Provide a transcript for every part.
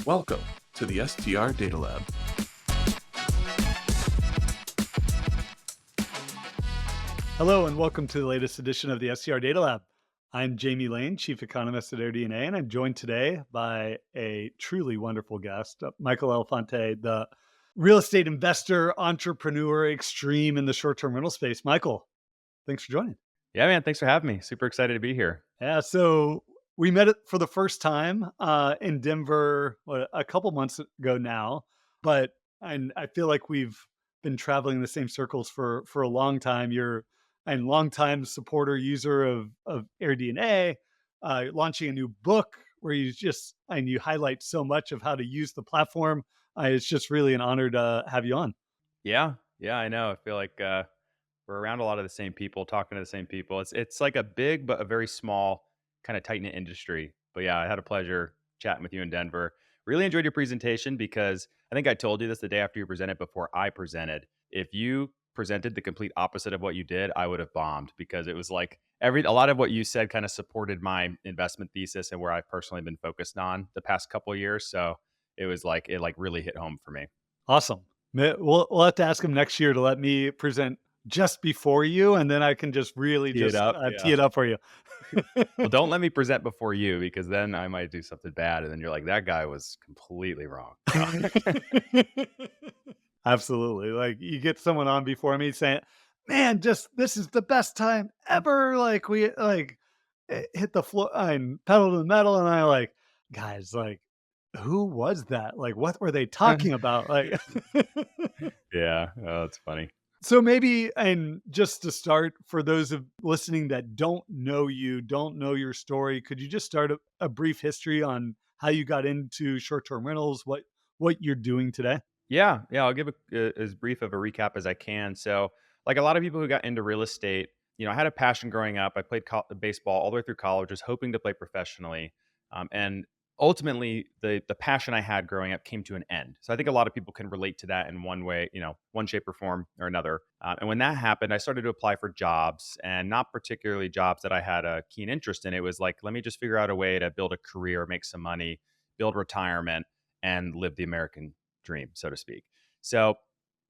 Welcome to the STR Data Lab. Hello and welcome to the latest edition of the STR Data Lab. I'm Jamie Lane, Chief Economist at AirDNA, and I'm joined today by a truly wonderful guest, Michael Elefante, the real estate investor, entrepreneur, extreme in the short-term rental space. Michael, thanks for joining. Yeah, man. Thanks for having me. Super excited to be here. Yeah, so we met it for the first time in Denver a couple months ago now, but I feel like we've been traveling in the same circles for a long time. You're a longtime supporter user of AirDNA, launching a new book where you highlight so much of how to use the platform. It's just really an honor to have you on. Yeah, I know. I feel like we're around a lot of the same people, talking to the same people. It's like a big but a very small, kind of tight knit industry. But yeah, I had a pleasure chatting with you in Denver. Really enjoyed your presentation because I think I told you this the day after you presented before I presented. If you presented the complete opposite of what you did, I would have bombed because it was like a lot of what you said kind of supported my investment thesis and where I've personally been focused on the past couple of years. So it really hit home for me. Awesome. We'll have to ask him next year to let me present just before you, and then I can just really Tee it just up. tee Yeah. it up for you. Well, don't let me present before you because then I might do something bad, and then you're like, "That guy was completely wrong." No. Absolutely. Like you get someone on before me saying, "Man, just this is the best time ever." Like we hit the floor and pedal to the metal, and I like, guys, like, who was that? Like, what were they talking about? Like, Yeah. Oh, that's funny. so maybe, and just to start, for those of listening that don't know you, don't know your story, could you just start a brief history on how you got into short-term rentals, what you're doing today? Yeah. I'll give as brief of a recap as I can. So, like a lot of people who got into real estate, I had a passion growing up. I played baseball all the way through college, was hoping to play professionally, and ultimately, the passion I had growing up came to an end. So, I think a lot of people can relate to that in one way, one shape or form or another. And when that happened, I started to apply for jobs, and not particularly jobs that I had a keen interest in. It was like, let me just figure out a way to build a career, make some money, build retirement, and live the American dream, so to speak. So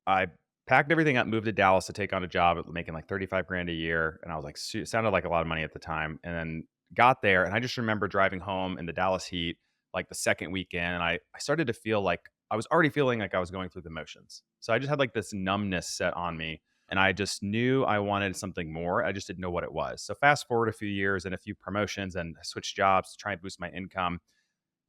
I packed everything up, moved to Dallas to take on a job at making like 35 grand a year. And I was like, it sounded like a lot of money at the time. And then got there. And I just remember driving home in the Dallas heat, like the second weekend. And I started to feel like I was already feeling like I was going through the motions. So I just had like this numbness set on me. And I just knew I wanted something more. I just didn't know what it was. So fast forward a few years and a few promotions, and I switched jobs to try and boost my income.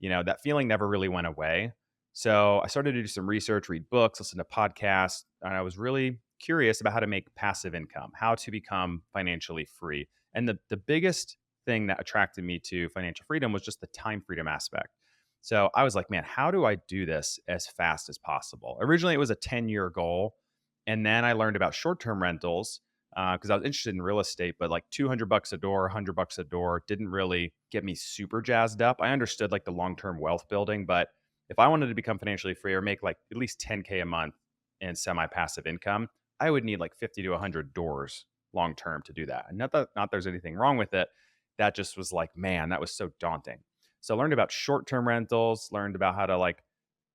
That feeling never really went away. So I started to do some research, read books, listen to podcasts, and I was really curious about how to make passive income, how to become financially free. And the biggest thing that attracted me to financial freedom was just the time freedom aspect. So I was like, man, how do I do this as fast as possible? Originally, it was a 10-year goal. And then I learned about short term rentals because I was interested in real estate, but like $200 a door, $100 a door didn't really get me super jazzed up. I understood like the long term wealth building, but if I wanted to become financially free or make like at least 10K a month in semi passive income, I would need like 50 to 100 doors long term to do that. And not there's anything wrong with it. That just was like, man, that was so daunting. So I learned about short term rentals, learned about how to like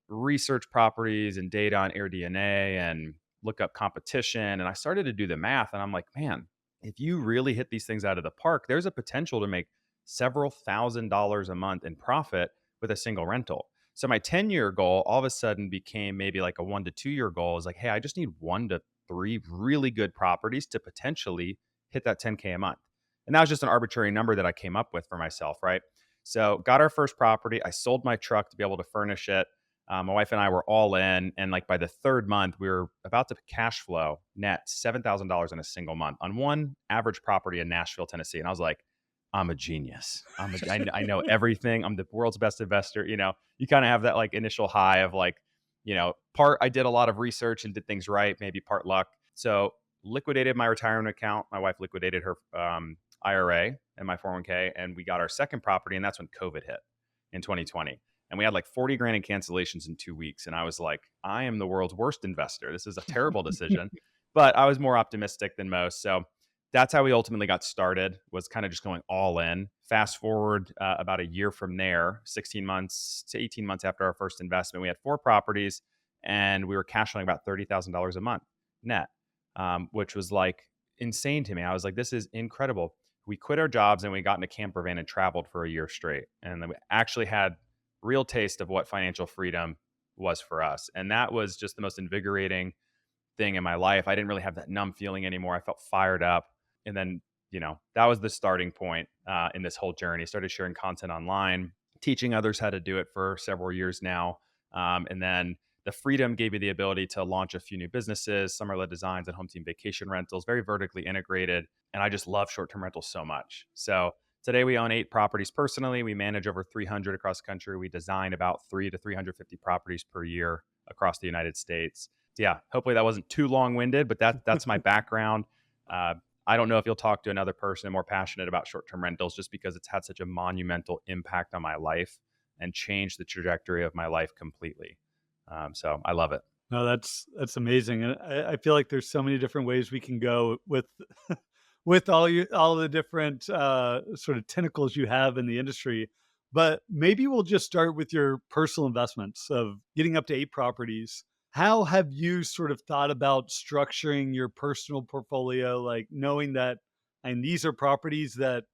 research properties and data on AirDNA and look up competition. And I started to do the math and I'm like, man, if you really hit these things out of the park, there's a potential to make several $1,000s a month in profit with a single rental. So my 10-year goal all of a sudden became maybe like a 1 to 2 year goal. Is like, hey, I just need 1 to 3 really good properties to potentially hit that 10K a month. And that was just an arbitrary number that I came up with for myself, right? So got our first property. I sold my truck to be able to furnish it. My wife and I were all in, and like by the third month, we were about to cash flow net $7,000 in a single month on one average property in Nashville, Tennessee. And I was like, I'm a genius. I know everything. I'm the world's best investor. You kind of have that like initial high of like, part I did a lot of research and did things right, maybe part luck. So liquidated my retirement account. My wife liquidated her IRA and my 401k, and we got our second property, and that's when COVID hit in 2020. And we had like 40 grand in cancellations in 2 weeks. And I was like, I am the world's worst investor. This is a terrible decision. But I was more optimistic than most. So that's how we ultimately got started, was kind of just going all in. Fast forward about a year from there, 16 months to 18 months after our first investment, we had 4 properties and we were cash flowing about $30,000 a month net, which was like insane to me. I was like, this is incredible. We quit our jobs and we got in a camper van and traveled for a year straight. And then we actually had real taste of what financial freedom was for us. And that was just the most invigorating thing in my life. I didn't really have that numb feeling anymore. I felt fired up. And then, that was the starting point in this whole journey. Started sharing content online, teaching others how to do it for several years now. And then the freedom gave me the ability to launch a few new businesses, summer led designs and home team vacation rentals, very vertically integrated. And I just love short term rentals so much. So today we own 8 properties personally. We manage over 300 across the country. We design about 3 to 350 properties per year across the United States. Yeah, hopefully that wasn't too long winded, but that's my background. Uh, I don't know if you'll talk to another person more passionate about short term rentals, just because it's had such a monumental impact on my life and changed the trajectory of my life completely. So I love it. No, that's amazing, and I feel like there's so many different ways we can go with with all the different sort of tentacles you have in the industry. But maybe we'll just start with your personal investments of getting up to 8 properties. How have you sort of thought about structuring your personal portfolio, like knowing that, and these are properties that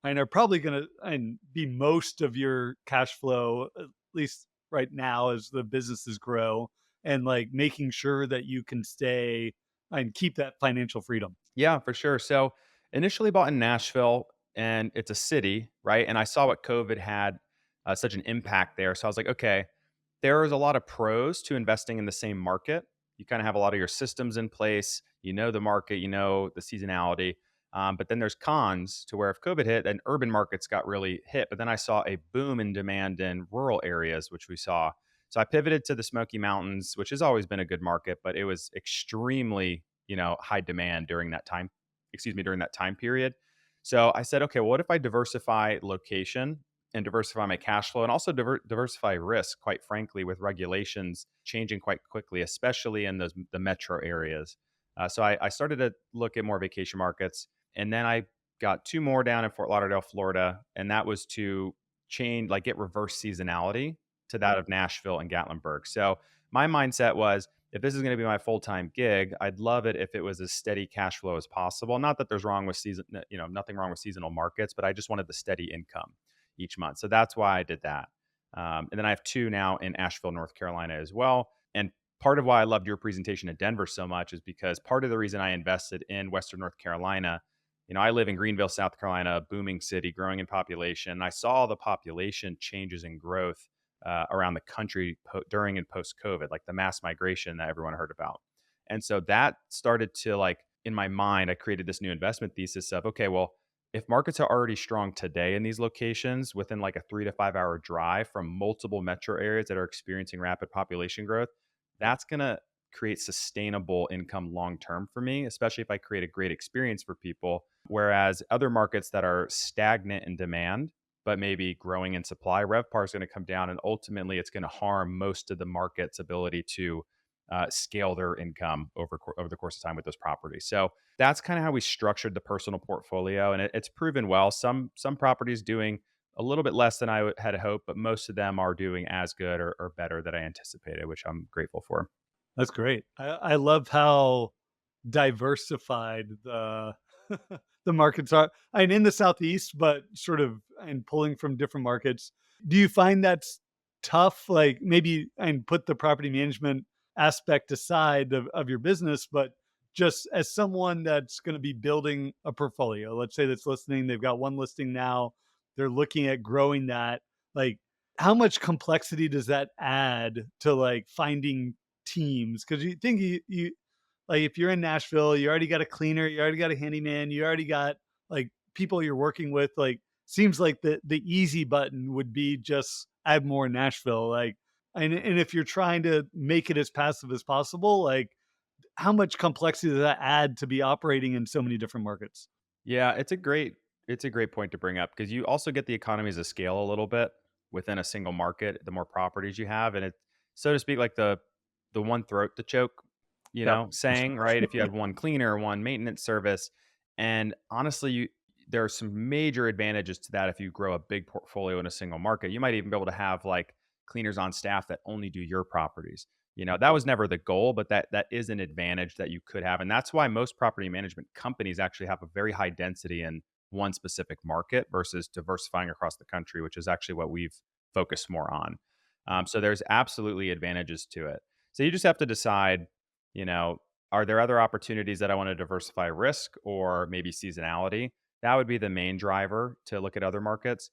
and are probably going to and be most of your cash flow, at least right now as the businesses grow, and like making sure that you can stay and keep that financial freedom. Yeah, for sure. So initially bought in Nashville, and it's a city, right? And I saw what COVID had such an impact there. So I was like, okay, there is a lot of pros to investing in the same market. You kind of have a lot of your systems in place. You know the market, you know the seasonality. But then there's cons to where if COVID hit, then urban markets got really hit. But then I saw a boom in demand in rural areas, which we saw. So I pivoted to the Smoky Mountains, which has always been a good market, but it was extremely, high demand during that time. Excuse me, during that time period. So I said, okay, well, what if I diversify location and diversify my cash flow and also diversify risk, quite frankly, with regulations changing quite quickly, especially in the metro areas. So I started to look at more vacation markets. And then I got 2 more down in Fort Lauderdale, Florida. And that was to change, like get reverse seasonality to that of Nashville and Gatlinburg. So my mindset was, if this is going to be my full-time gig, I'd love it if it was as steady cash flow as possible. Not that there's wrong with nothing wrong with seasonal markets, but I just wanted the steady income each month. So that's why I did that. And then I have 2 now in Asheville, North Carolina as well. And part of why I loved your presentation at Denver so much is because part of the reason I invested in Western North Carolina, I live in Greenville, South Carolina, a booming city, growing in population. I saw the population changes and growth around the country during and post COVID, like the mass migration that everyone heard about. And so that started to, like, in my mind, I created this new investment thesis of, okay, well, if markets are already strong today in these locations within like a 3 to 5 hour drive from multiple metro areas that are experiencing rapid population growth, that's going to create sustainable income long term for me, especially if I create a great experience for people. Whereas other markets that are stagnant in demand, but maybe growing in supply, RevPAR is going to come down, and ultimately it's going to harm most of the market's ability to scale their income over the course of time with those properties. So that's kind of how we structured the personal portfolio, and it's proven well. Some properties doing a little bit less than I had hoped, but most of them are doing as good or better than I anticipated, which I'm grateful for. That's great. I love how diversified the the markets are. And in the Southeast, but sort of and pulling from different markets. Do you find that's tough? Like maybe and put the property management aspect aside of your business, but just as someone that's going to be building a portfolio, let's say that's listening, they've got one listing now, they're looking at growing that. Like, how much complexity does that add to like finding teams? Because you think you like if you're in Nashville, you already got a cleaner, you already got a handyman, you already got like people you're working with. Like seems like the easy button would be just add more Nashville. Like and if you're trying to make it as passive as possible, like how much complexity does that add to be operating in so many different markets? Yeah, it's a great point to bring up, because you also get the economies of scale a little bit within a single market, the more properties you have, and it, so to speak, like the one throat to choke, Yep. saying, right? If you have one cleaner, one maintenance service, And honestly, there are some major advantages to that if you grow a big portfolio in a single market. You might even be able to have like cleaners on staff that only do your properties. That was never the goal, but that is an advantage that you could have. And that's why most property management companies actually have a very high density in one specific market versus diversifying across the country, which is actually what we've focused more on. So there's absolutely advantages to it. So you just have to decide, you know, are there other opportunities that I want to diversify risk or maybe seasonality? That would be the main driver to look at other markets.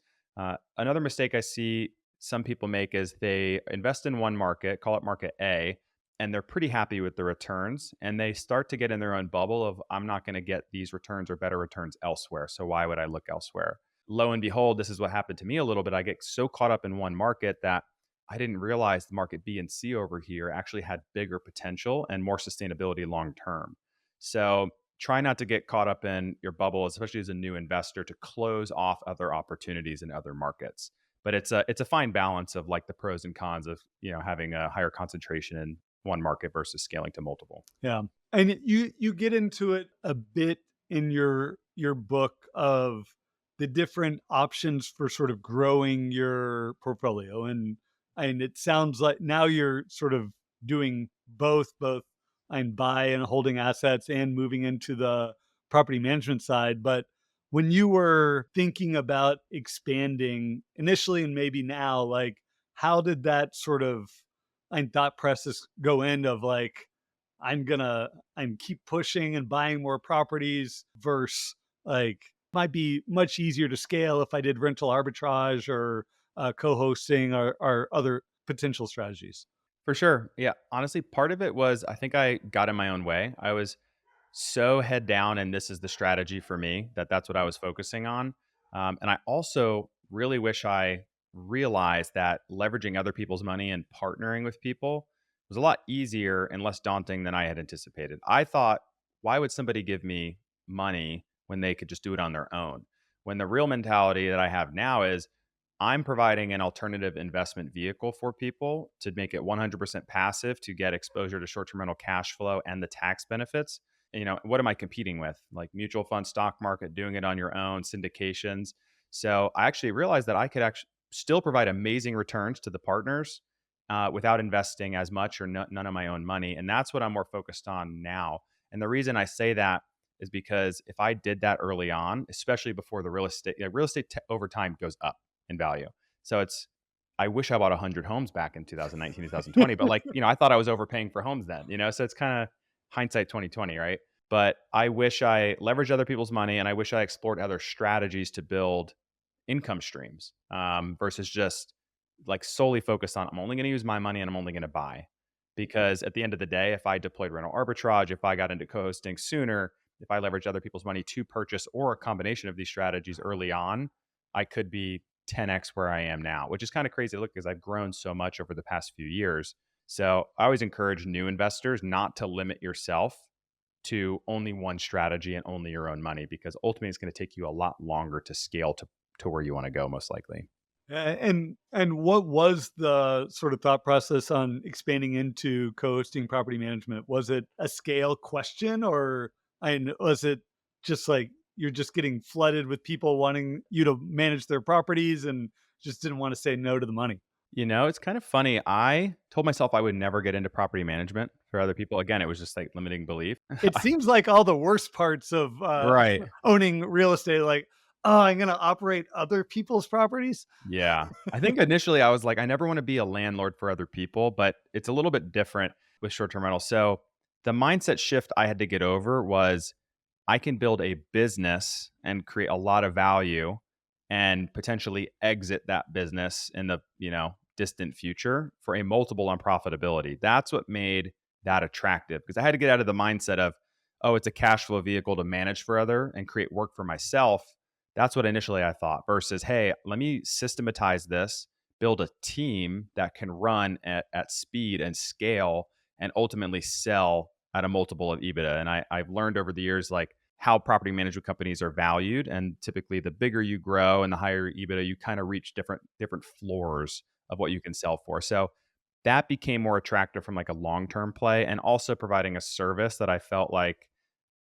Another mistake I see some people make is they invest in one market, call it market A, and they're pretty happy with the returns. And they start to get in their own bubble of, I'm not going to get these returns or better returns elsewhere. So why would I look elsewhere? Lo and behold, this is what happened to me a little bit. I get so caught up in one market that I didn't realize the market B and C over here actually had bigger potential and more sustainability long term. So try not to get caught up in your bubble, especially as a new investor, to close off other opportunities in other markets. But it's a fine balance of like the pros and cons of having a higher concentration in one market versus scaling to multiple. Yeah. And you get into it a bit in your book of the different options for sort of growing your portfolio. And it sounds like now you're sort of doing both and buy and holding assets and moving into the property management side. But when you were thinking about expanding initially and maybe now, like how did that sort of and thought process go in of like I'm keep pushing and buying more properties versus like might be much easier to scale if I did rental arbitrage or co-hosting or other potential strategies. For sure. Yeah. Honestly, part of it was I think I got in my own way. I was so head down, and this is the strategy for me, that's what I was focusing on. And I also really wish I realized that leveraging other people's money and partnering with people was a lot easier and less daunting than I had anticipated. I thought, why would somebody give me money when they could just do it on their own? When the real mentality that I have now is I'm providing an alternative investment vehicle for people to make it 100% passive to get exposure to short term rental cash flow and the tax benefits. What am I competing with? Like mutual fund, stock market, doing it on your own, syndications. So I actually realized that I could actually still provide amazing returns to the partners without investing as much or none of my own money. And that's what I'm more focused on now. And the reason I say that is because if I did that early on, especially before the real estate over time goes up in value. So I wish I bought 100 homes back in 2019, 2020, but I thought I was overpaying for homes then, so it's kind of hindsight 2020, right? But I wish I leveraged other people's money, and I wish I explored other strategies to build income streams versus just like solely focused on I'm only going to use my money and I'm only going to buy. Because at the end of the day, if I deployed rental arbitrage, if I got into co-hosting sooner, if I leveraged other people's money to purchase or a combination of these strategies early on, I could be 10x where I am now, which is kind of crazy to look because I've grown so much over the past few years. So I always encourage new investors not to limit yourself to only one strategy and only your own money, because ultimately it's going to take you a lot longer to scale to where you want to go, most likely. And what was the sort of thought process on expanding into co-hosting property management? Was it a scale question, or and was it just like you're just getting flooded with people wanting you to manage their properties and just didn't want to say no to the money? It's kind of funny. I told myself I would never get into property management for other people. Again, it was just like limiting belief. It seems like all the worst parts of Right. owning real estate, like, oh, I'm going to operate other people's properties. Yeah. I think initially I was like, I never want to be a landlord for other people, but it's a little bit different with short term rentals. So the mindset shift I had to get over was I can build a business and create a lot of value and potentially exit that business in the, distant future for a multiple on profitability. That's what made that attractive, because I had to get out of the mindset of, oh, it's a cash flow vehicle to manage for other and create work for myself. That's what initially I thought versus, hey, let me systematize this, build a team that can run at speed and scale and ultimately sell at a multiple of EBITDA. And I've learned over the years, like how property management companies are valued. And typically the bigger you grow and the higher EBITDA, you kind of reach different floors of what you can sell for. So that became more attractive from like a long-term play, and also providing a service that I felt like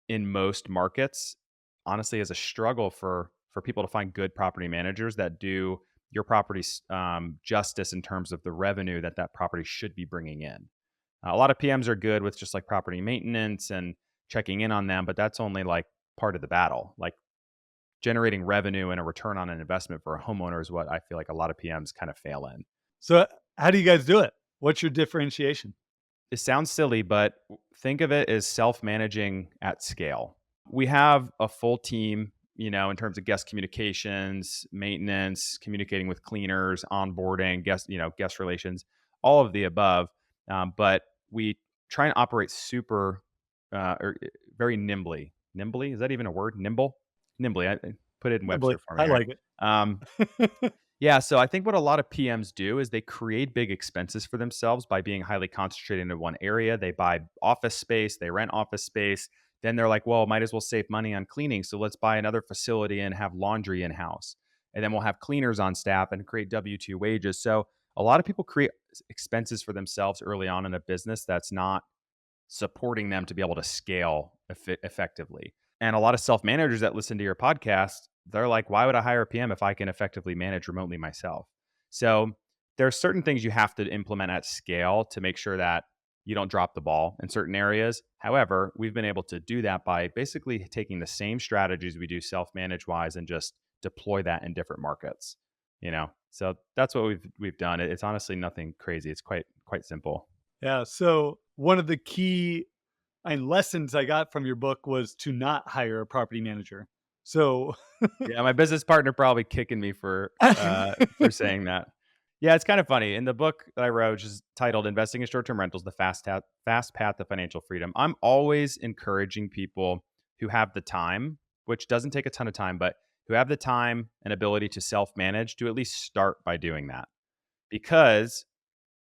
in most markets honestly is a struggle for people to find good property managers that do your property justice in terms of the revenue that that property should be bringing in. A lot of PMs are good with just like property maintenance and checking in on them, but that's only like part of the battle. Like generating revenue and a return on an investment for a homeowner is what I feel like a lot of PMs kind of fail in. So how do you guys do it? What's your differentiation? It sounds silly, but think of it as self-managing at scale. We have a full team, in terms of guest communications, maintenance, communicating with cleaners, onboarding, guest relations, all of the above. But we try and operate very nimbly. Nimbly, is that even a word? Nimble, nimbly. I put it in Webster for me. I Right? like Um, it. Yeah, so I think what a lot of PMs do is they create big expenses for themselves by being highly concentrated in one area. They buy office space, they rent office space. Then they're like, well, might as well save money on cleaning. So let's buy another facility and have laundry in house. And then we'll have cleaners on staff and create W-2 wages. So a lot of people create expenses for themselves early on in a business that's not supporting them to be able to scale effectively. And a lot of self managers that listen to your podcast, they're like, why would I hire a PM if I can effectively manage remotely myself? So there are certain things you have to implement at scale to make sure that you don't drop the ball in certain areas. However, we've been able to do that by basically taking the same strategies we do self manage wise and just deploy that in different markets. So that's what we've done. It's honestly nothing crazy. It's quite simple. Yeah. So one of the key lessons I got from your book was to not hire a property manager. So Yeah, my business partner probably kicking me for saying that. Yeah, it's kind of funny. In the book that I wrote, which is titled "Investing in Short-Term Rentals: The Fast Path to Financial Freedom," I'm always encouraging people who have the time, which doesn't take a ton of time, but who have the time and ability to self-manage to at least start by doing that. Because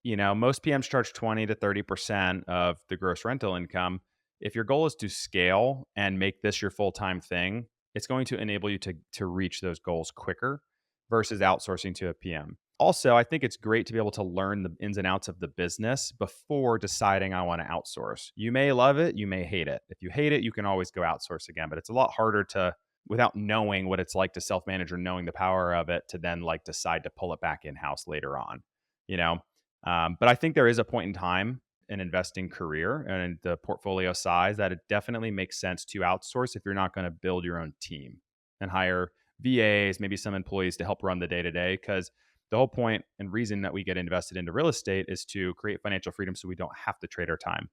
most PMs charge 20 to 30% of the gross rental income. If your goal is to scale and make this your full-time thing, it's going to enable you to reach those goals quicker versus outsourcing to a PM. Also, I think it's great to be able to learn the ins and outs of the business before deciding I want to outsource. You may love it, you may hate it. If you hate it, you can always go outsource again, but it's a lot harder to, without knowing what it's like to self-manage or knowing the power of it, to then like decide to pull it back in-house later on, you know? But I think there is a point in time in investing career and the portfolio size that it definitely makes sense to outsource if you're not going to build your own team and hire VAs, maybe some employees to help run the day to day. Because the whole point and reason that we get invested into real estate is to create financial freedom so we don't have to trade our time.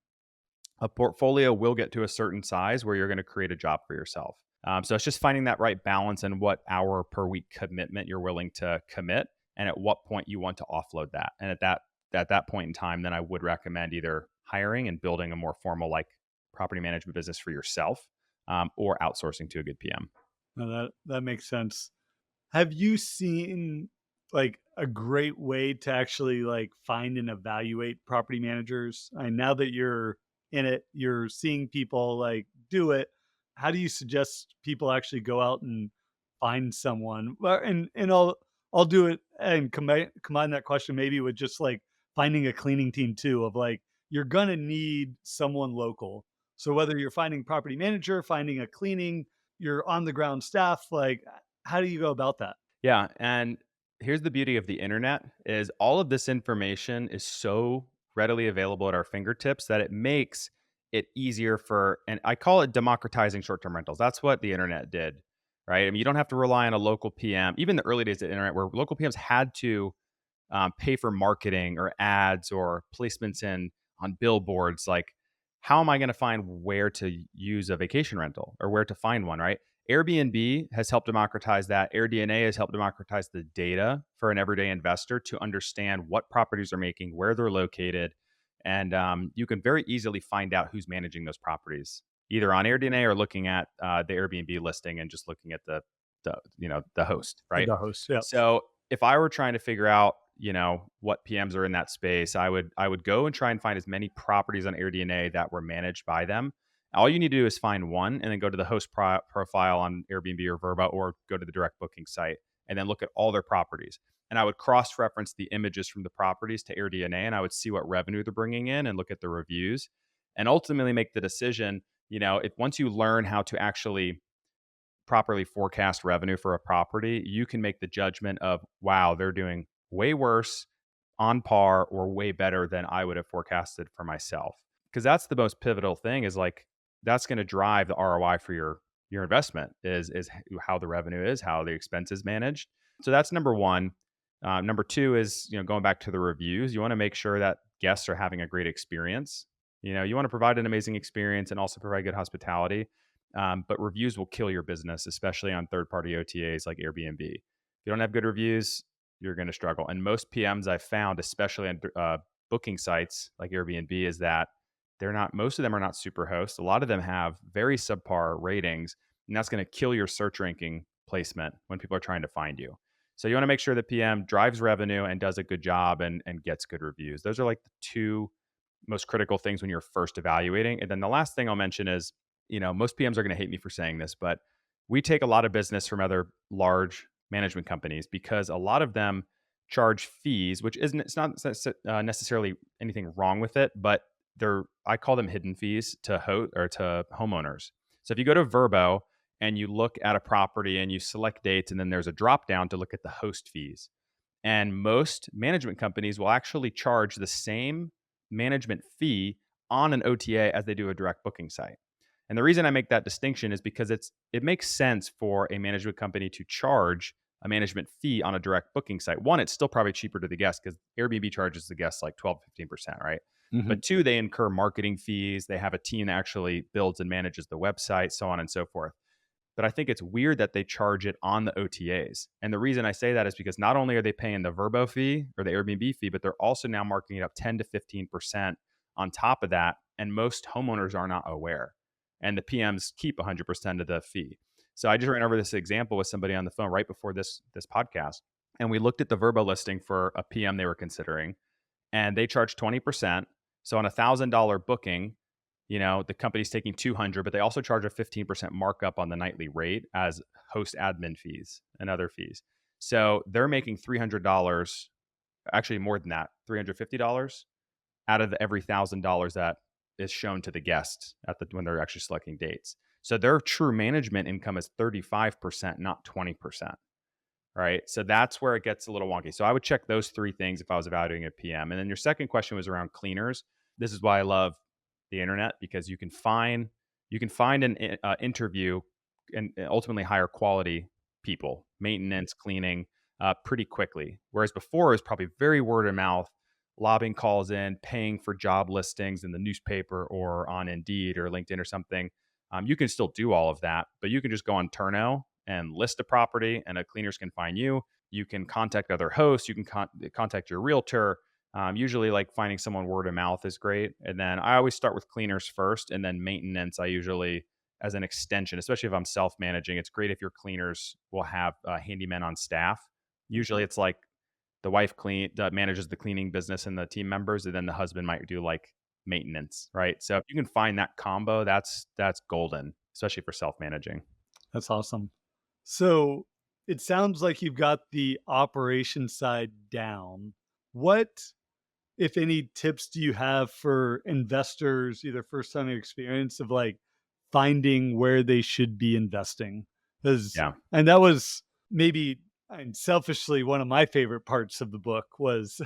A portfolio will get to a certain size where you're going to create a job for yourself. So it's just finding that right balance and what hour per week commitment you're willing to commit and at what point you want to offload that. And at that point in time, then I would recommend either hiring and building a more formal like property management business for yourself, or outsourcing to a good PM. no, that makes sense. Have you seen like a great way to actually like find and evaluate property managers? And now that you're in it, you're seeing people like do it. How do you suggest people actually go out and find someone? Well, and I'll do it and combine that question maybe with just like finding a cleaning team too. Of like you're gonna need someone local. So whether you're finding property manager, finding a cleaning, your on the ground staff, like how do you go about that? Yeah, and here's the beauty of the internet is all of this information is so readily available at our fingertips that it makes it easier for, and I call it democratizing short-term rentals. That's what the internet did, right? I mean, you don't have to rely on a local PM. Even the early days of the internet where local PMs had to pay for marketing or ads or placements in on billboards. Like, how am I going to find where to use a vacation rental or where to find one, right? Airbnb has helped democratize that. AirDNA has helped democratize the data for an everyday investor to understand what properties are making, where they're located, and you can very easily find out who's managing those properties, either on AirDNA or looking at the Airbnb listing and just looking at the host, right? The host, yeah. So if I were trying to figure out, what PMs are in that space, I would go and try and find as many properties on AirDNA that were managed by them. All you need to do is find one and then go to the host profile on Airbnb or Verba or go to the direct booking site and then look at all their properties. And I would cross-reference the images from the properties to AirDNA and I would see what revenue they're bringing in and look at the reviews and ultimately make the decision, if once you learn how to actually properly forecast revenue for a property, you can make the judgment of, wow, they're doing way worse, on par, or way better than I would have forecasted for myself. Because that's the most pivotal thing, is like that's going to drive the ROI for your investment is how the revenue is, how the expense is managed. So that's number one. Number two is, going back to the reviews. You want to make sure that guests are having a great experience. You want to provide an amazing experience and also provide good hospitality. But reviews will kill your business, especially on third-party OTAs like Airbnb. If you don't have good reviews, you're going to struggle. And most PMs I've found, especially on booking sites like Airbnb, is that most of them are not super hosts. A lot of them have very subpar ratings, and that's going to kill your search ranking placement when people are trying to find you. So you want to make sure the PM drives revenue and does a good job and gets good reviews. Those are like the two most critical things when you're first evaluating. And then the last thing I'll mention is, most PMs are going to hate me for saying this, but we take a lot of business from other large management companies because a lot of them charge fees, which it's not necessarily anything wrong with it, but I call them hidden fees to to homeowners. So if you go to Vrbo and you look at a property and you select dates, and then there's a drop down to look at the host fees. And most management companies will actually charge the same management fee on an OTA as they do a direct booking site. And the reason I make that distinction is because it makes sense for a management company to charge a management fee on a direct booking site. One, it's still probably cheaper to the guest because Airbnb charges the guests like 12, 15%, right? Mhm. But two, they incur marketing fees. They have a team that actually builds and manages the website, so on and so forth. But I think it's weird that they charge it on the OTAs. And the reason I say that is because not only are they paying the Vrbo fee or the Airbnb fee, but they're also now marking it up 10 to 15% on top of that. And most homeowners are not aware. And the PMs keep 100% of the fee. So I just ran over this example with somebody on the phone right before this podcast. And we looked at the Vrbo listing for a PM they were considering, and they charged 20%. So on $1,000 booking, the company's taking 200, but they also charge a 15% markup on the nightly rate as host admin fees and other fees. So they're making $300, actually more than that, $350 out of every $1,000 that is shown to the guests when they're actually selecting dates. So their true management income is 35%, not 20%. Right. So that's where it gets a little wonky. So I would check those three things if I was evaluating a PM. And then your second question was around cleaners. This is why I love the internet, because you can find an interview and ultimately hire quality people, maintenance, cleaning, pretty quickly. Whereas before it was probably very word of mouth, lobbing calls in, paying for job listings in the newspaper or on Indeed or LinkedIn or something. You can still do all of that, but you can just go on Turno and list a property, and a cleaners can find you. You can contact other hosts. You can contact your realtor. Usually, like finding someone word of mouth is great. And then I always start with cleaners first, and then maintenance. I usually, as an extension, especially if I'm self-managing, it's great if your cleaners will have handymen on staff. Usually, it's like the wife manages the cleaning business and the team members, and then the husband might do like maintenance, right? So if you can find that combo, that's golden, especially for self-managing. That's awesome. So it sounds like you've got the operation side down. What, if any, tips do you have for investors, either first time experience of like finding where they should be investing? Because, Yeah. and that was maybe, and selfishly, one of my favorite parts of the book was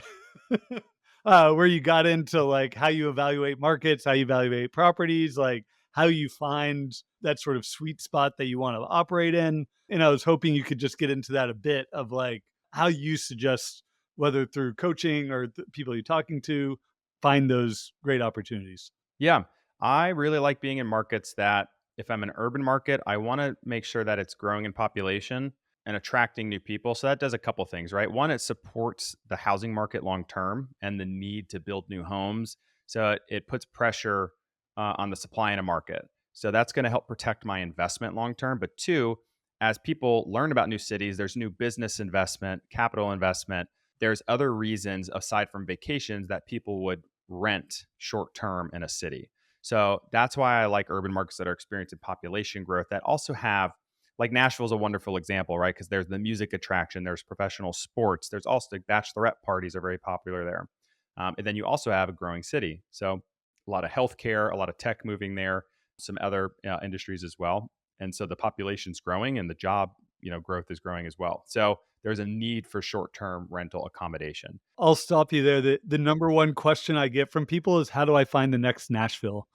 where you got into like how you evaluate markets, how you evaluate properties, like how you find that sort of sweet spot that you want to operate in. And I was hoping you could just get into that a bit of like how you suggest, whether through coaching or people you're talking to, find those great opportunities. Yeah. I really like being in markets that, if I'm an urban market, I want to make sure that it's growing in population and attracting new people. So that does a couple things, right? One, it supports the housing market long term and the need to build new homes. So it puts pressure on the supply in a market. So that's going to help protect my investment long term. But two, as people learn about new cities, there's new business investment, capital investment. There's other reasons aside from vacations that people would rent short term in a city. So that's why I like urban markets that are experiencing population growth that also have, like Nashville's a wonderful example, right? Because there's the music attraction, there's professional sports, there's also bachelorette parties are very popular there. And then you also have a growing city. So a lot of healthcare, a lot of tech moving there, some other industries as well. And so the population's growing and the job, growth is growing as well. So there's a need for short-term rental accommodation. I'll stop you there. The number one question I get from people is, how do I find the next Nashville?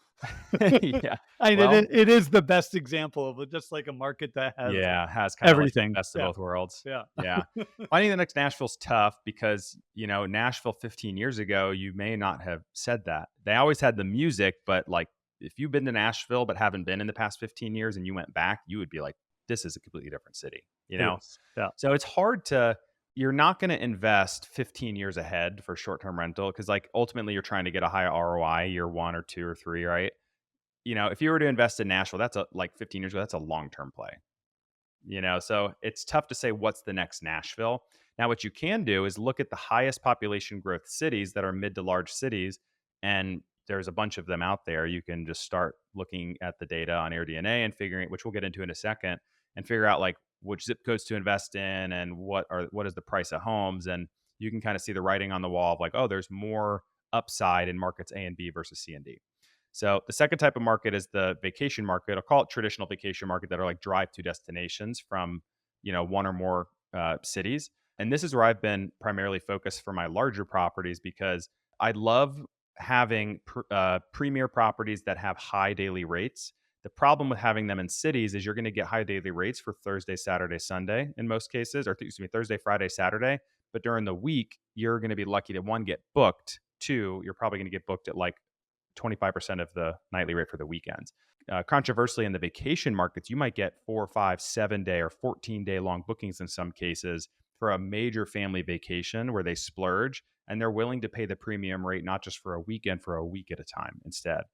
Yeah. I mean, Well, it is the best example of just like a market that has yeah, has kind of like the everything. best of Yeah. both worlds. Yeah. Yeah. Finding the next Nashville's tough because, Nashville 15 years ago, you may not have said that. They always had the music, but like if you've been to Nashville but haven't been in the past 15 years and you went back, you would be like, this is a completely different city, It is. Yeah. So it's hard you're not going to invest 15 years ahead for short-term rental because like ultimately you're trying to get a high ROI year 1 or 2 or 3, right? If you were to invest in Nashville, that's like 15 years ago, that's a long-term play. So it's tough to say what's the next Nashville. Now, what you can do is look at the highest population growth cities that are mid to large cities, and there's a bunch of them out there. You can just start looking at the data on AirDNA and figuring, which we'll get into in a second, and figure out like which zip codes to invest in and what is the price of homes, and you can kind of see the writing on the wall of like, oh, there's more upside in markets A and B versus C and D. So the second type of market is the vacation market. I'll call it traditional vacation market that are like drive-to destinations from, one or more cities. And this is where I've been primarily focused for my larger properties because I love having premier properties that have high daily rates. The problem with having them in cities is you're going to get high daily rates for Thursday, Saturday, Sunday in most cases, or excuse me, Thursday, Friday, Saturday. But during the week, you're going to be lucky to one, get booked. Two, you're probably going to get booked at like 25% of the nightly rate for the weekends. Controversially, in the vacation markets, you might get 4, 5, 7-day or 14-day long bookings in some cases for a major family vacation where they splurge and they're willing to pay the premium rate, not just for a weekend, for a week at a time instead.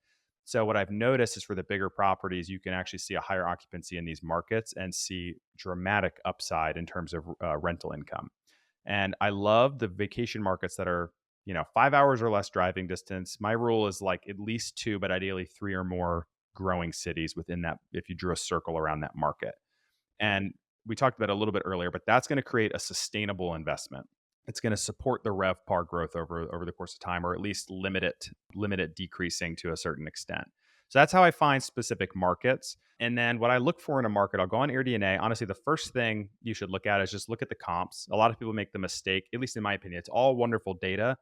So what I've noticed is for the bigger properties, you can actually see a higher occupancy in these markets and see dramatic upside in terms of rental income. And I love the vacation markets that are 5 hours or less driving distance. My rule is like at least 2, but ideally 3 or more growing cities within that, if you drew a circle around that market. And we talked about it a little bit earlier, but that's going to create a sustainable investment. It's going to support the RevPAR growth over the course of time, or at least limit it decreasing to a certain extent. So that's how I find specific markets. And then what I look for in a market, I'll go on AirDNA. Honestly, the first thing you should look at is just look at the comps. A lot of people make the mistake, at least in my opinion. It's all wonderful data,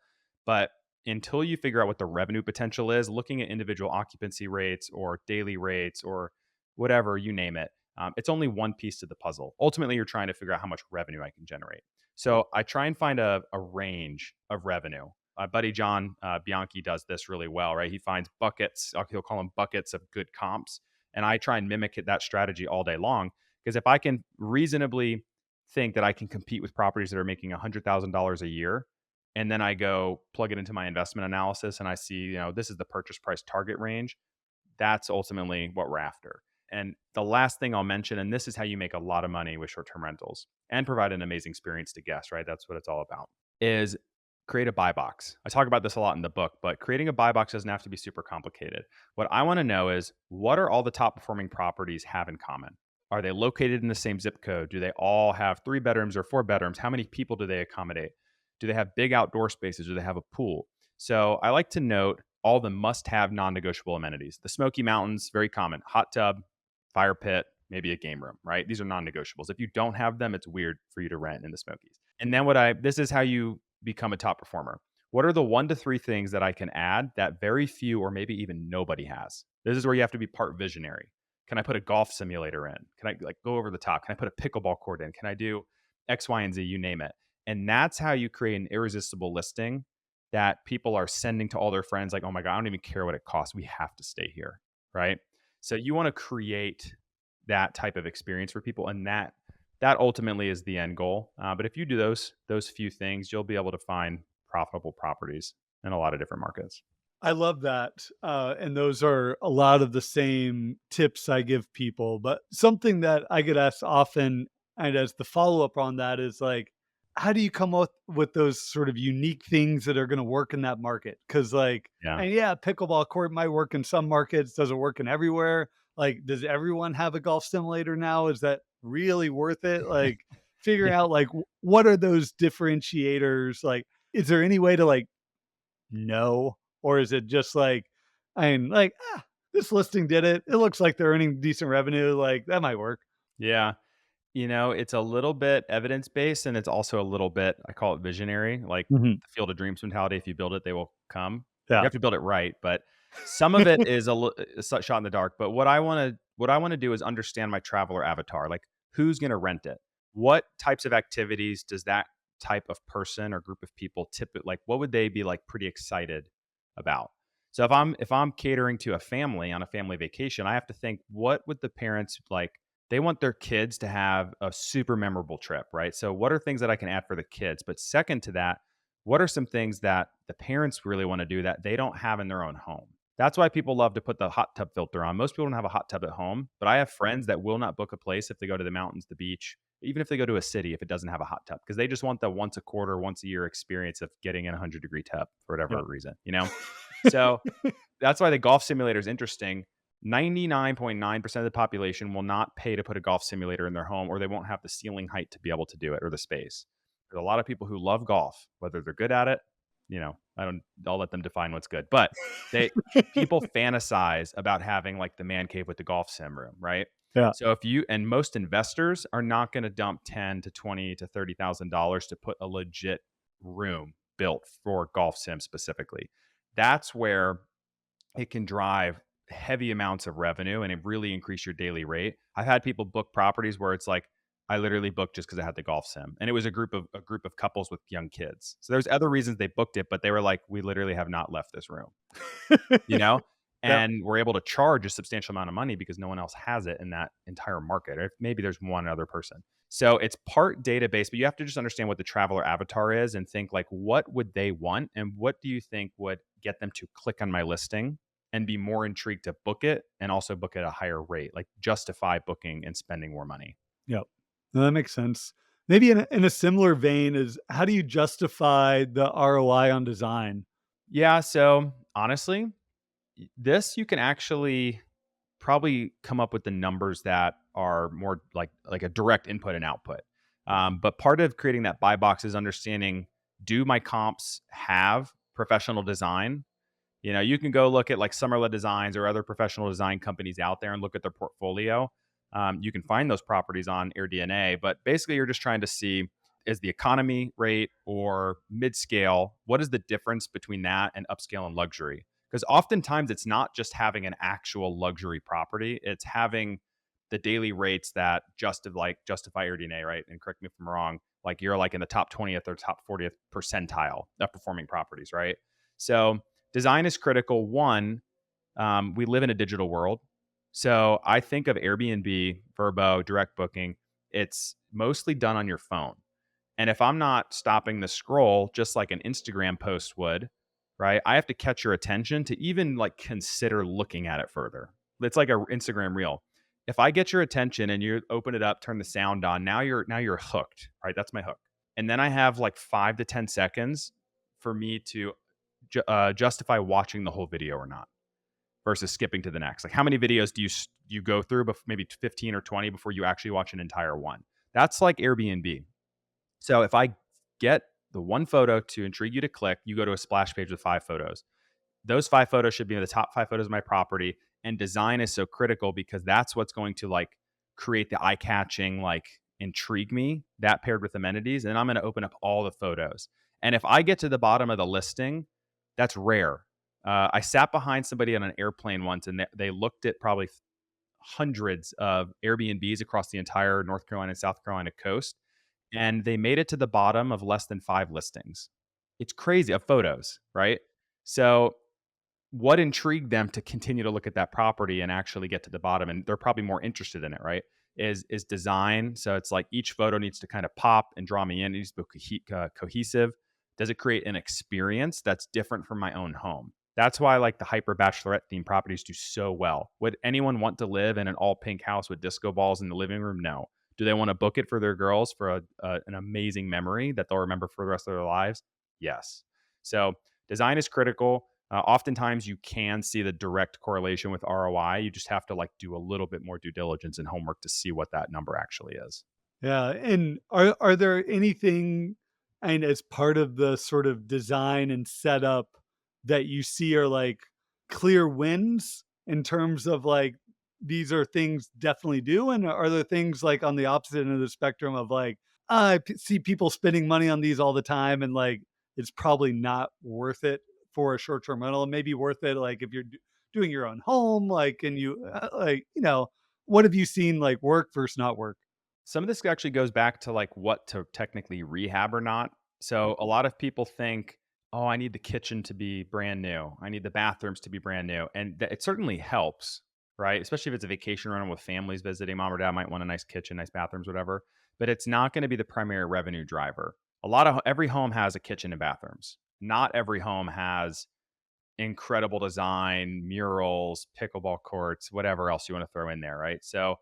but until you figure out what the revenue potential is, looking at individual occupancy rates or daily rates or whatever, you name it, it's only one piece to the puzzle. Ultimately, you're trying to figure out how much revenue I can generate. So I try and find a range of revenue. My buddy John Bianchi does this really well, right? He finds buckets, he'll call them buckets of good comps. And I try and mimic that strategy all day long. Because if I can reasonably think that I can compete with properties that are making $100,000 a year, and then I go plug it into my investment analysis and I see, this is the purchase price target range, that's ultimately what we're after. And the last thing I'll mention, and this is how you make a lot of money with short-term rentals and provide an amazing experience to guests, right? That's what it's all about, is create a buy box. I talk about this a lot in the book, but creating a buy box doesn't have to be super complicated. What I want to know is, what are all the top performing properties have in common? Are they located in the same zip code? Do they all have 3 bedrooms or 4 bedrooms? How many people do they accommodate? Do they have big outdoor spaces? Do they have a pool? So I like to note all the must-have non-negotiable amenities. The Smoky Mountains, very common. Hot tub, fire pit, maybe a game room, right? These are non-negotiables. If you don't have them, it's weird for you to rent in the Smokies. And then this is how you become a top performer. What are the 1 to 3 things that I can add that very few or maybe even nobody has? This is where you have to be part visionary. Can I put a golf simulator in? Can I go over the top? Can I put a pickleball court in? Can I do X, Y, and Z? You name it. And that's how you create an irresistible listing that people are sending to all their friends. Like, oh my God, I don't even care what it costs. We have to stay here, right? So you want to create that type of experience for people, and that ultimately is the end goal. But if you do those few things, you'll be able to find profitable properties in a lot of different markets. I love that. And those are a lot of the same tips I give people. But something that I get asked often, and as the follow-up on that, is like, how do you come up with those sort of unique things that are going to work in that market? Because pickleball court might work in some markets, doesn't work in everywhere. Like, does everyone have a golf simulator now? Is that really worth it? Like, figuring out like what are those differentiators? Like, is there any way to like know? Or is it just like, this listing did it. It looks like they're earning decent revenue. Like that might work. Yeah. It's a little bit evidence based and it's also a little bit, I call it visionary, like Mhm. the field of dreams mentality. If you build it, they will come. You Yeah. have to build it right, but some of it is a shot in the dark. But what I want to do is understand my traveler avatar. Like who's going to rent it? What types of activities does that type of person or group of people like what would they be like pretty excited about? So if I'm catering to a family on a family vacation, I have to think what would the parents like they want their kids to have a super memorable trip, right? So, what are things that I can add for the kids? But second to that, what are some things that the parents really want to do that they don't have in their own home? That's why people love to put the hot tub filter on. Most people don't have a hot tub at home, but I have friends that will not book a place if they go to the mountains, the beach, even if they go to a city if it doesn't have a hot tub, because they just want the once a quarter, once a year experience of getting in a 100-degree tub for whatever Yep. reason. So that's why the golf simulator is interesting. 99.9% of the population will not pay to put a golf simulator in their home, or they won't have the ceiling height to be able to do it or the space. There's a lot of people who love golf, whether they're good at it, I'll let them define what's good. But they people fantasize about having like the man cave with the golf sim room, right? Yeah. So and most investors are not going to dump 10 to 20 to $30,000 to put a legit room built for golf sim specifically. That's where it can drive heavy amounts of revenue and it really increase your daily rate. I've had people book properties where it's like I literally booked just because I had the golf sim, and it was a group of couples with young kids. So there's other reasons they booked it, but they were like, we literally have not left this room, you know, Yep. and we're able to charge a substantial amount of money because no one else has it in that entire market, or if maybe there's one other person. So it's part database, but you have to just understand what the traveler avatar is and think like, what would they want, and what do you think would get them to click on my listing and be more intrigued to book it and also book at a higher rate, like justify booking and spending more money. Yep. No, that makes sense. Maybe in a similar vein is how do you justify the ROI on design? Yeah. So honestly, this you can actually probably come up with the numbers that are more like a direct input and output. But part of creating that buy box is understanding: do my comps have professional design? You can go look at like Summerlin Designs or other professional design companies out there and look at their portfolio. You can find those properties on AirDNA, but basically you're just trying to see, is the economy rate or mid scale, what is the difference between that and upscale and luxury? Because oftentimes it's not just having an actual luxury property, it's having the daily rates that justify AirDNA, right? And correct me if I'm wrong, like you're like in the top 20th or top 40th percentile of performing properties, right? So design is critical. One, we live in a digital world. So I think of Airbnb, Vrbo, direct booking. It's mostly done on your phone. And if I'm not stopping the scroll, just like an Instagram post would, right? I have to catch your attention to even like consider looking at it further. It's like an Instagram reel. If I get your attention and you open it up, turn the sound on, now you're hooked, right? That's my hook. And then I have like 5 to 10 seconds for me to justify watching the whole video or not versus skipping to the next. Like how many videos do you go through, maybe 15 or 20 before you actually watch an entire one? That's like Airbnb. So if I get the one photo to intrigue you to click, you go to a splash page with 5 photos. Those 5 photos should be in the top 5 photos of my property. And design is so critical because that's what's going to like create the eye catching, like intrigue me, that paired with amenities. And I'm going to open up all the photos. And if I get to the bottom of the listing, that's rare. I sat behind somebody on an airplane once and they looked at probably hundreds of Airbnbs across the entire North Carolina and South Carolina coast, and they made it to the bottom of less than 5 listings. It's crazy, of photos, right? So what intrigued them to continue to look at that property and actually get to the bottom, and they're probably more interested in it, right? Is design. So it's like each photo needs to kind of pop and draw me in. It needs to be cohesive. Does it create an experience that's different from my own home? That's why like the hyper bachelorette themed properties do so well. Would anyone want to live in an all pink house with disco balls in the living room? No. Do they want to book it for their girls for an amazing memory that they'll remember for the rest of their lives? Yes. So design is critical. Oftentimes you can see the direct correlation with ROI. You just have to like do a little bit more due diligence and homework to see what that number actually is. Yeah, and are there anything and as part of the sort of design and setup that you see are like clear wins in terms of like these are things definitely do, and are there things like on the opposite end of the spectrum of like see people spending money on these all the time, and like it's probably not worth it for a short term rental, and maybe worth it like if you're doing your own home, like and you like what have you seen like work versus not work? Some of this actually goes back to like what to technically rehab or not. So a lot of people think, oh, I need the kitchen to be brand new. I need the bathrooms to be brand new. And it certainly helps, right? Especially if it's a vacation rental with families visiting. Mom or dad might want a nice kitchen, nice bathrooms, whatever. But it's not going to be the primary revenue driver. Every home has a kitchen and bathrooms. Not every home has incredible design, murals, pickleball courts, whatever else you want to throw in there, right? So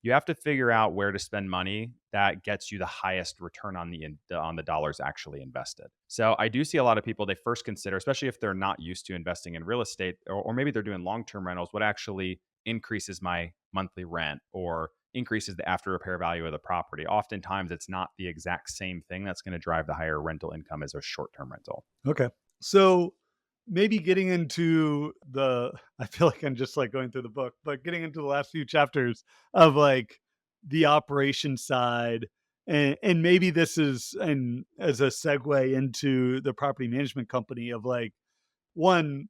you have to figure out where to spend money that gets you the highest return on the dollars actually invested. So I do see a lot of people, they first consider, especially if they're not used to investing in real estate, or maybe they're doing long-term rentals, what actually increases my monthly rent or increases the after repair value of the property. Oftentimes it's not the exact same thing that's going to drive the higher rental income as a short-term rental. Okay. So maybe getting into the I feel like I'm just like going through the book, but getting into the last few chapters of like the operation side, and maybe this is and as a segue into the property management company of like one,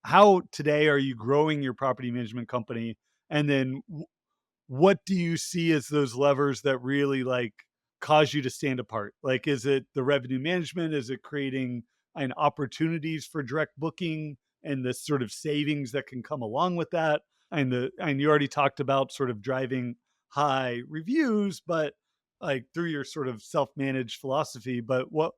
how today are you growing your property management company? And then what do you see as those levers that really like cause you to stand apart? Like, is it the revenue management? Is it creating and opportunities for direct booking and the sort of savings that can come along with that? And you already talked about sort of driving high reviews, but like through your sort of self-managed philosophy. But what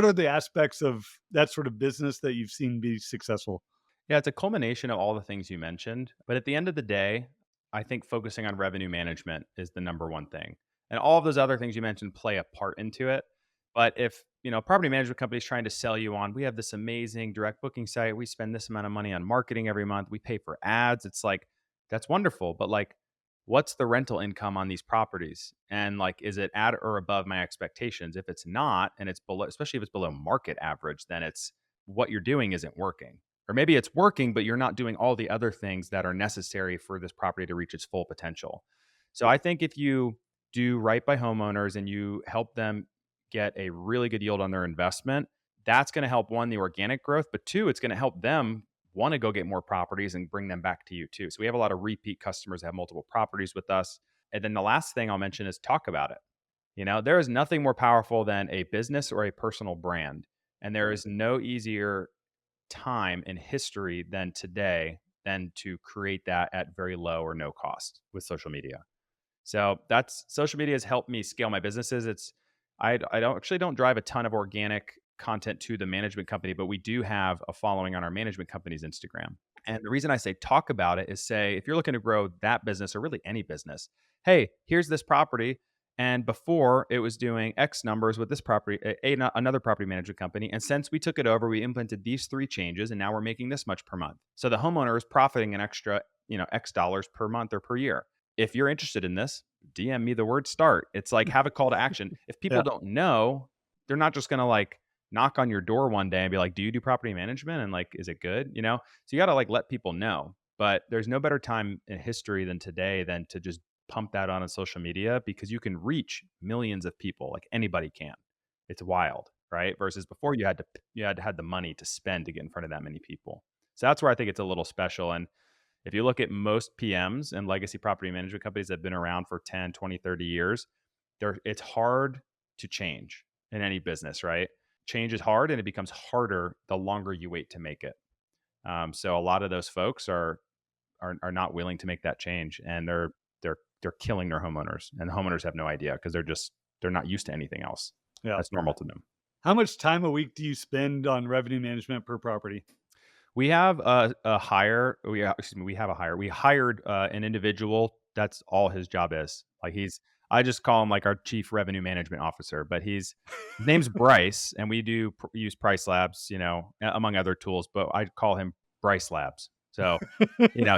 are the aspects of that sort of business that you've seen be successful? Yeah, it's a culmination of all the things you mentioned. But at the end of the day, I think focusing on revenue management is the number one thing. And all of those other things you mentioned play a part into it. But if, a property management company is trying to sell you on, we have this amazing direct booking site, we spend this amount of money on marketing every month, we pay for ads, it's like, that's wonderful. But like, what's the rental income on these properties? And like, is it at or above my expectations? If it's not, and it's below, especially if it's below market average, then it's what you're doing isn't working. Or maybe it's working, but you're not doing all the other things that are necessary for this property to reach its full potential. So I think if you do right by homeowners and you help them get a really good yield on their investment, that's going to help one, the organic growth, but two, it's going to help them want to go get more properties and bring them back to you too. So we have a lot of repeat customers that have multiple properties with us. And then the last thing I'll mention is talk about it. There is nothing more powerful than a business or a personal brand. And there is no easier time in history than today than to create that at very low or no cost with social media. So that's social media has helped me scale my businesses. I don't drive a ton of organic content to the management company, but we do have a following on our management company's Instagram. And the reason I say talk about it is say, if you're looking to grow that business or really any business, hey, here's this property. And before it was doing X numbers with this property, another property management company. And since we took it over, we implemented these three changes and now we're making this much per month. So the homeowner is profiting an extra, X dollars per month or per year. If you're interested in this, DM me the word start. It's like have a call to action. If people Yeah. don't know, they're not just going to like knock on your door one day and be like, do you do property management? And like, is it good? So you got to like let people know. But there's no better time in history than today than to just pump that on social media because you can reach millions of people like anybody can. It's wild, right? Versus before you had to have the money to spend to get in front of that many people. So that's where I think it's a little special. And if you look at most PMs and legacy property management companies that have been around for 10, 20, 30 years, it's hard to change in any business, right? Change is hard and it becomes harder the longer you wait to make it. So a lot of those folks are not willing to make that change, and they're killing their homeowners, and the homeowners have no idea because they're not used to anything else. Yeah. That's normal to them. How much time a week do you spend on revenue management per property? We have a hire. We have a hire. We hired an individual. That's all his job is. Like I just call him like our chief revenue management officer, but his name's Bryce, and we do use Price Labs, among other tools. But I call him Bryce Labs. So,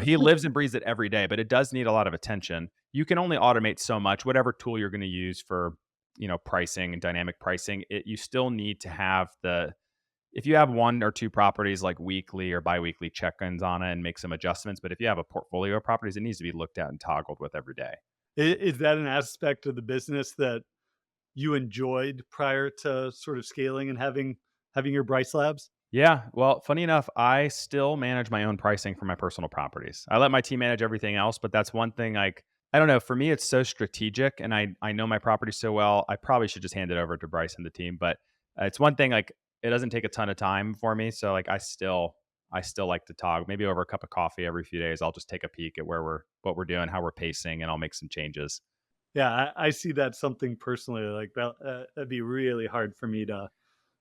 he lives and breathes it every day. But it does need a lot of attention. You can only automate so much. Whatever tool you're going to use for, pricing and dynamic pricing, you still need to have if you have one or two properties like weekly or biweekly check-ins on it and make some adjustments, but if you have a portfolio of properties, it needs to be looked at and toggled with every day. Is that an aspect of the business that you enjoyed prior to sort of scaling and having your Bryce Labs? Yeah, well, funny enough, I still manage my own pricing for my personal properties. I let my team manage everything else, but that's one thing, like, I don't know, for me it's so strategic and I know my property so well. I probably should just hand it over to Bryce and the team, but it's one thing, like, it doesn't take a ton of time for me, so like I still like to talk. Maybe over a cup of coffee every few days, I'll just take a peek at what we're doing, how we're pacing, and I'll make some changes. Yeah, I see that something personally like that. That'd be really hard for me to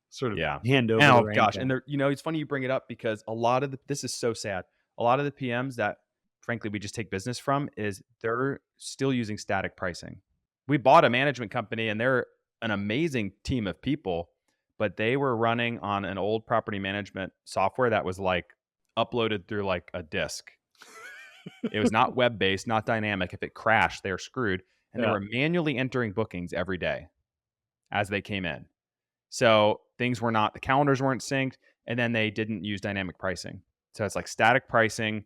sort of Yeah. hand over the Oh reins gosh, and on. there, it's funny you bring it up because a lot of this is so sad. A lot of the PMs that frankly we just take business from is they're still using static pricing. We bought a management company and they're an amazing team of people, but they were running on an old property management software that was like uploaded through like a disk. It was not web based, not dynamic. If it crashed, they're screwed. And they Yeah, were manually entering bookings every day as they came in. So things were not, the calendars weren't synced, and then they didn't use dynamic pricing. So it's like static pricing,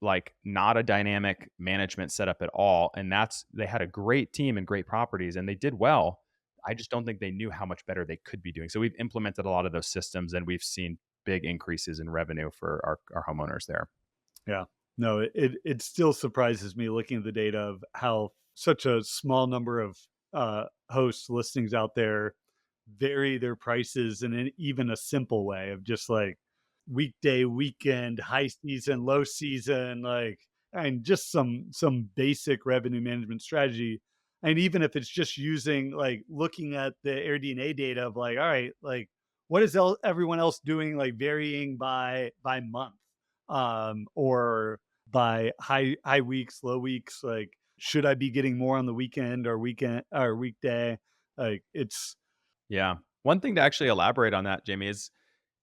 like not a dynamic management setup at all. And they had a great team and great properties and they did well. I just don't think they knew how much better they could be doing. So we've implemented a lot of those systems and we've seen big increases in revenue for our homeowners there. yeah. No, it still surprises me looking at the data of how such a small number of host listings out there vary their prices in even a simple way of just like weekday, weekend, high season, low season, like, and just some basic revenue management strategy. And even if it's just using like looking at the AirDNA data of like, all right, like what is everyone else doing, like varying by month, or by high weeks, low weeks, like should I be getting more on the weekend or weekday? Like it's Yeah. One thing to actually elaborate on that, Jamie, is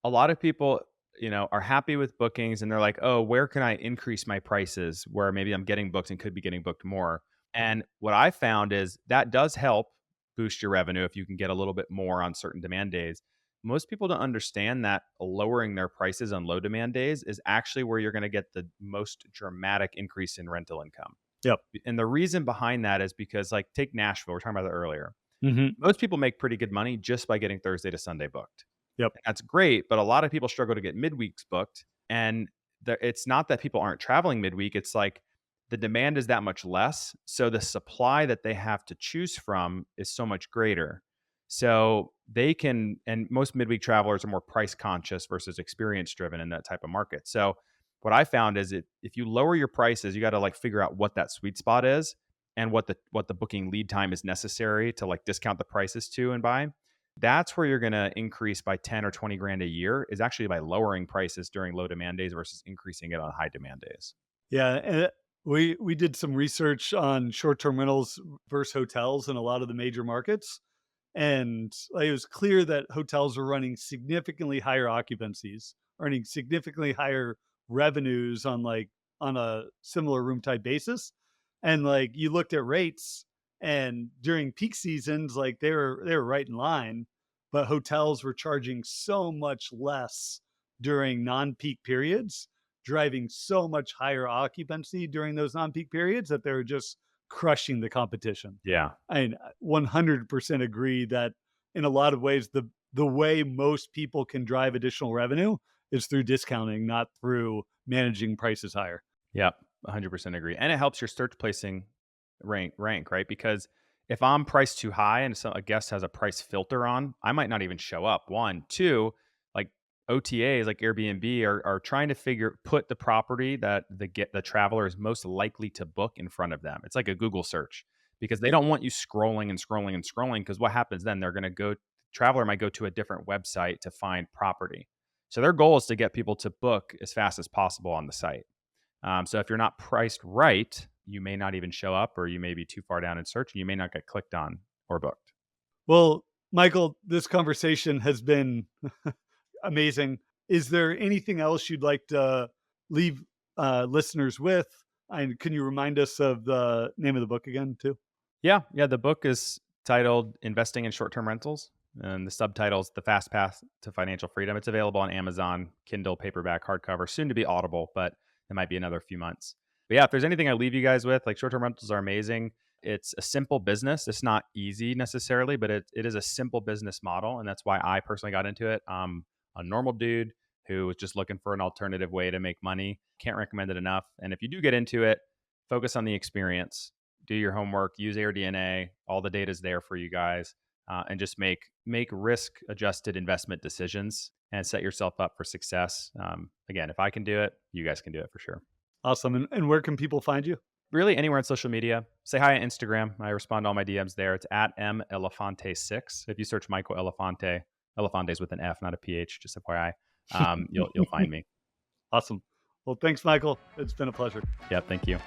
a lot of people, are happy with bookings and they're like, oh, where can I increase my prices where maybe I'm getting booked and could be getting booked more? And what I found is that does help boost your revenue if you can get a little bit more on certain demand days. Most people don't understand that lowering their prices on low demand days is actually where you're going to get the most dramatic increase in rental income. yep. And the reason behind that is because, like, take Nashville, we are talking about that earlier. Hmm. Most people make pretty good money just by getting Thursday to Sunday booked. Yep. That's great, but a lot of people struggle to get midweeks booked. And it's not that people aren't traveling midweek. It's like the demand is that much less. So the supply that they have to choose from is so much greater. So they can, and most midweek travelers are more price conscious versus experience driven in that type of market. So what I found is if you lower your prices, you got to like figure out what that sweet spot is and what the booking lead time is necessary to like discount the prices to and buy. That's where you're going to increase by 10 or 20 grand a year is actually by lowering prices during low demand days versus increasing it on high demand days. Yeah, and we did some research on short-term rentals versus hotels in a lot of the major markets, and like, it was clear that hotels are running significantly higher occupancies, earning significantly higher revenues on like on a similar room type basis. And like you looked at rates and during peak seasons, like they were right in line, but hotels were charging so much less during non-peak periods, driving so much higher occupancy during those non-peak periods that they were just crushing the competition. Yeah. I 100% agree that in a lot of ways, the way most people can drive additional revenue is through discounting, not through managing prices higher. Yep. 100% agree. And it helps your search placing rank, right? Because if I'm priced too high and a guest has a price filter on, I might not even show up. One, two, like OTAs like Airbnb are trying to put the property that the traveler is most likely to book in front of them. It's like a Google search because they don't want you scrolling and scrolling and scrolling because what happens then? They're going to traveler might go to a different website to find property. So their goal is to get people to book as fast as possible on the site. So if you're not priced right, you may not even show up, or you may be too far down in search, and you may not get clicked on or booked. Well, Michael, this conversation has been amazing. Is there anything else you'd like to leave listeners with? And can you remind us of the name of the book again, too? Yeah, the book is titled "Investing in Short-Term Rentals." and the subtitles, The Fast Path to Financial Freedom. It's available on Amazon, Kindle, paperback, hardcover, soon to be Audible, but it might be another few months. But yeah, if there's anything I leave you guys with, like short-term rentals are amazing. It's a simple business. It's not easy necessarily, but it is a simple business model. And that's why I personally got into it. I'm a normal dude who was just looking for an alternative way to make money. Can't recommend it enough. And if you do get into it, focus on the experience, do your homework, use AirDNA. All the data is there for you guys, and just make risk adjusted investment decisions and set yourself up for success. Again, if I can do it, you guys can do it for sure. Awesome. And where can people find you? Really, anywhere on social media. Say hi on Instagram. I respond to all my DMs there. It's at melefante6. If you search Michael Elefante, Elefante's with an F, not a PH, just FYI. You'll find me. Awesome. Well, thanks, Michael. It's been a pleasure. Yeah, thank you.